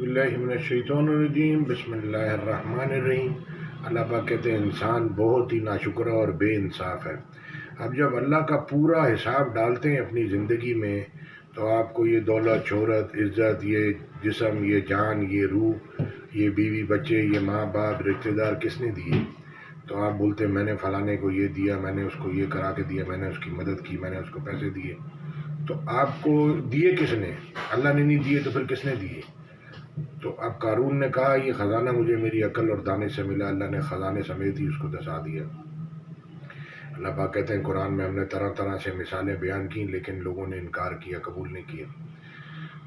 باللہ من الشیطان الرجیم، بسم اللہ الرحمن الرحیم۔ اللہ پاک کہتے ہیں انسان بہت ہی ناشکر اور بے انصاف ہے۔ اب جب اللہ کا پورا حساب ڈالتے ہیں اپنی زندگی میں تو آپ کو یہ دولت، شہرت، عزت، یہ جسم، یہ جان، یہ روح، یہ بیوی بچے، یہ ماں باپ، رشتہ دار کس نے دیے؟ تو آپ بولتے ہیں میں نے فلانے کو یہ دیا، میں نے اس کو یہ کرا کے دیا، میں نے اس کی مدد کی، میں نے اس کو پیسے دیے۔ تو آپ کو دیے کس نے؟ اللہ نے نہیں دیے تو پھر کس نے دیے؟ تو اب قارون نے کہا یہ خزانہ مجھے میری عقل اور دانے سے ملا، اللہ نے خزانے سمیت ہی اس کو دسا دیا۔ اللہ پاک کہتے ہیں قرآن میں ہم نے طرح طرح سے مثالیں بیان کی لیکن لوگوں نے انکار کیا، قبول نہیں کیا۔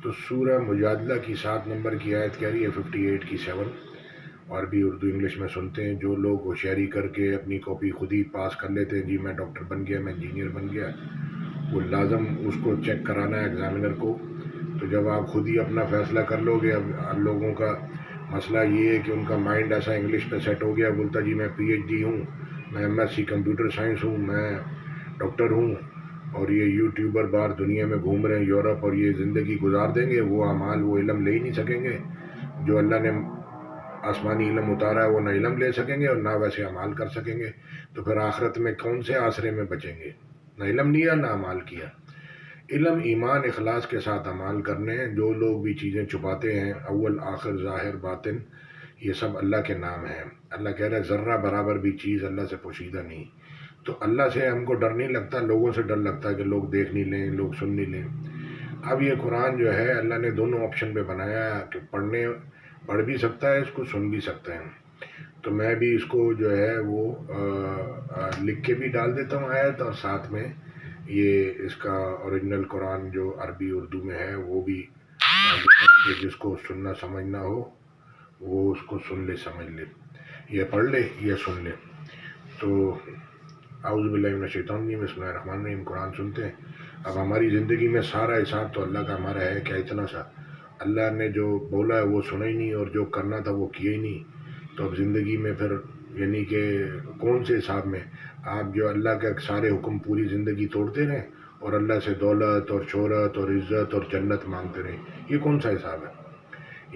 تو سورہ مجادلہ کی 7 نمبر کی آیت کہہ رہی ہے 58 کی 7، عربی اردو انگلش میں سنتے ہیں۔ جو لوگ ہوشیاری کر کے اپنی کاپی خود ہی پاس کر لیتے ہیں، جی میں ڈاکٹر بن گیا، میں انجینئر بن گیا، وہ لازم اس کو چیک کرانا ہے ایگزامینر کو۔ تو جب آپ خود ہی اپنا فیصلہ کر لو گے، اب لوگوں کا مسئلہ یہ ہے کہ ان کا مائنڈ ایسا انگلش پہ سیٹ ہو گیا، بولتا جی میں پی ایچ ڈی ہوں، میں M S C computer science ہوں، میں ڈاکٹر ہوں، اور یہ یوٹیوبر باہر دنیا میں گھوم رہے ہیں یورپ، اور یہ زندگی گزار دیں گے، وہ اعمال وہ علم لے ہی نہیں سکیں گے جو اللہ نے آسمانی علم اتارا ہے، وہ نہ علم لے سکیں گے اور نہ ویسے اعمال کر سکیں گے۔ تو پھر آخرت میں کون سے آسرے میں بچیں گے؟ نہ علم لیا نہ اعمال کیا۔ علم، ایمان، اخلاص کے ساتھ اعمال کرنے ہیں۔ جو لوگ بھی چیزیں چھپاتے ہیں، اول آخر ظاہر باطن، یہ سب اللہ کے نام ہیں۔ اللہ کہہ رہا ہے ذرہ برابر بھی چیز اللہ سے پوشیدہ نہیں۔ تو اللہ سے ہم کو ڈر نہیں لگتا، لوگوں سے ڈر لگتا ہے کہ لوگ دیکھ نہیں لیں، لوگ سن نہیں لیں۔ اب یہ قرآن جو ہے اللہ نے دونوں آپشن پہ بنایا ہے کہ پڑھ بھی سکتا ہے، اس کو سن بھی سکتے ہیں۔ تو میں بھی اس کو جو ہے وہ لکھ کے بھی ڈال دیتا ہوں آیت، اور ساتھ میں یہ اس کا اوریجنل قرآن جو عربی اردو میں ہے وہ بھی ڈال دیتا ہوں کہ جس کو سننا سمجھنا ہو وہ اس کو سن لے، سمجھ لے، یا پڑھ لے یا سن لے۔ تو اعوذ باللہ من الشیطان الرجیم، بسم اللہ الرحمن الرحیم۔ قرآن سنتے ہیں۔ اب ہماری زندگی میں سارا حساب تو اللہ کا ہمارا ہے کیا اتنا سا؟ اللہ نے جو بولا ہے وہ سنا ہی نہیں، اور جو کرنا تھا وہ کیا ہی نہیں۔ تو اب زندگی میں پھر یعنی کہ کون سے حساب میں آپ جو اللہ کے سارے حکم پوری زندگی توڑتے رہیں اور اللہ سے دولت اور شہرت اور عزت اور جنت مانگتے رہیں، یہ کون سا حساب ہے؟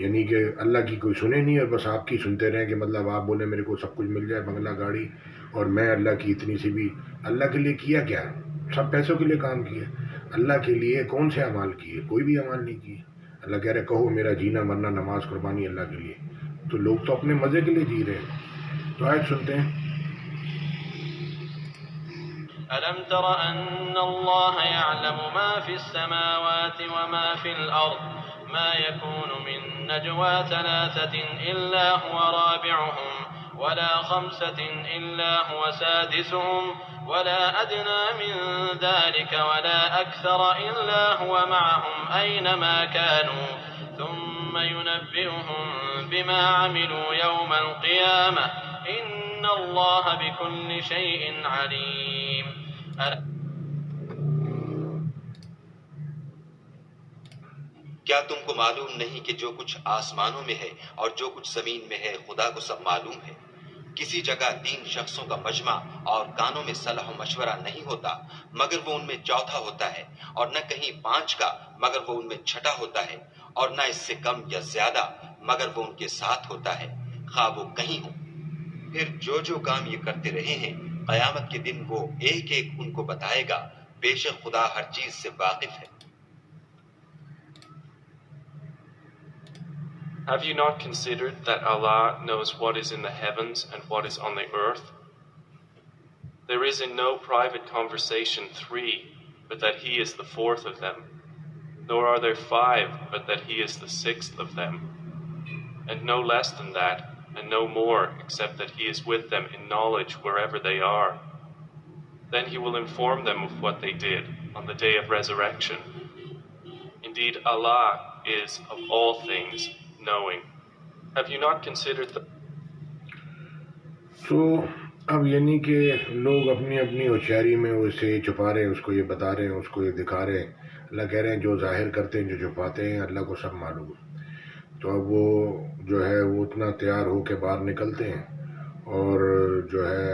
یعنی کہ اللہ کی کوئی سنے نہیں اور بس آپ کی سنتے رہیں، کہ مطلب آپ بولیں میرے کو سب کچھ مل جائے، بنگلہ گاڑی، اور میں اللہ کی اتنی سی بھی اللہ کے لیے کیا کیا؟ سب پیسوں کے لیے کام کیا۔ اللہ کے لیے کون سے اعمال کیے؟ کوئی بھی اعمال نہیں کیے۔ اللہ کہہ رہے کہو میرا جینا مرنا نماز قربانی اللہ کے لیے۔ تو لوگ تو اپنے مزے کے لیے جی رہے ہیں۔ تو آیت سنتے ہیں۔ ألم تر أن الله يعلم ما في السماوات وما في الأرض ما يكون من نجوى 3 إلا هو رابعهم ولا 5 إلا هو سادسهم ولا أدنى من ذلك ولا أكثر إلا هو معهم أينما كانوا ثم ينبئهم بما عملوا يوم القيامة إن الله بكل شيء عليم۔ کیا تم کو معلوم نہیں کہ جو کچھ آسمانوں میں ہے اور جو کچھ زمین میں ہے خدا کو سب معلوم ہے؟ کسی جگہ 3 شخصوں کا مجمع اور کانوں میں صلاح و مشورہ نہیں ہوتا مگر وہ ان میں چوتھا ہوتا ہے، اور نہ کہیں 5 کا مگر وہ ان میں چھٹا ہوتا ہے، اور نہ اس سے کم یا زیادہ مگر وہ ان کے ساتھ ہوتا ہے، خواہ وہ کہیں ہوں۔ پھر جو کام یہ کرتے رہے ہیں قیامت کے دن وہ ایک ایک ان کو بتائے گا، بے شک خدا ہر چیز سے واقف ہے۔ Have you not considered that Allah knows what is in the heavens and what is on the earth? There is in no private conversation 3, but that He is the 4th of them, nor are there 5, but that He is the 6th of them, and no less than that, and no more, except that He is with them in knowledge wherever they are. Then He will inform them of what they did on the day of resurrection. Indeed, Allah is of all things knowing. Have you not considered the... تو اب یعنی کہ لوگ اپنی اپنی ہوشیاری میں اسے چھپا رہے ہیں، اس کو یہ بتا رہے ہیں، اس کو یہ دکھا رہے ہیں۔ اللہ کہہ رہے ہیں جو ظاہر کرتے ہیں، جو چھپاتے ہیں، اللہ کو سب معلوم ہے۔ تو اب وہ جو ہے وہ اتنا تیار ہو کے باہر نکلتے ہیں، اور جو ہے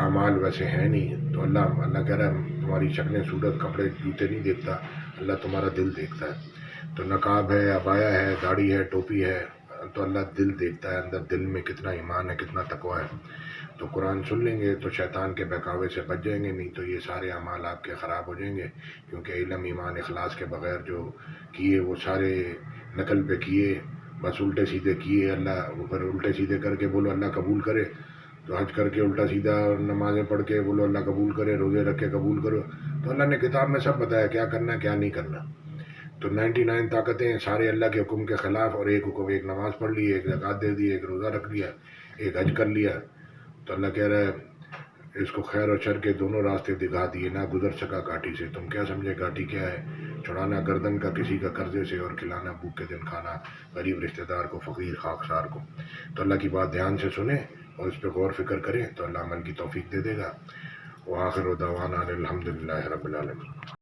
اعمال ویسے ہیں نہیں۔ تو اللہ کہہ رہا ہے تمہاری شکلیں، صورت، کپڑے، جوتے نہیں دیکھتا، اللہ تمہارا دل دیکھتا ہے۔ تو نقاب ہے، عبایا ہے، داڑھی ہے، ٹوپی ہے، تو اللہ دل دیکھتا ہے، اندر دل میں کتنا ایمان ہے، کتنا تقویٰ ہے. تو قرآن سن لیں گے تو شیطان کے بہکاوے سے بچ جائیں گے، نہیں تو یہ سارے اعمال آپ کے خراب ہو جائیں گے. کیونکہ علم، ایمان، اخلاص کے بغیر جو کیے وہ سارے نقل پہ کیے، بس الٹے سیدھے کیے. اللہ پھر الٹے سیدھے کر کے بولو اللہ قبول کرے، تو حج کر کے الٹا سیدھا نمازیں پڑھ کے بولو اللہ قبول کرے، روزے رکھ کے قبول کرو. تو اللہ نے کتاب میں سب بتایا کیا کرنا ہے کیا نہیں کرنا. تو 99 طاقتیں سارے اللہ کے حکم کے خلاف، اور ایک حکم، ایک نماز پڑھ لی، ایک زکوٰۃ دے دی، ایک روزہ رکھ لیا، ایک حج کر لیا. تو اللہ کہہ رہا ہے اس کو خیر اور شر کے دونوں راستے دکھا دیے، نہ گزر سکا گھاٹی سے. تم کیا سمجھے گھاٹی کیا ہے؟ چھڑانا گردن کا کسی کا قرضے سے، اور کھلانا بھوک کے دن کھانا غریب رشتہ دار کو، فقیر خاکسار کو. تو اللہ کی بات دھیان سے سنیں اور اس پہ غور فکر کریں تو اللہ عمل کی توفیق دے دے گا. وآخر دعوانا الحمد للہ رب العالمین.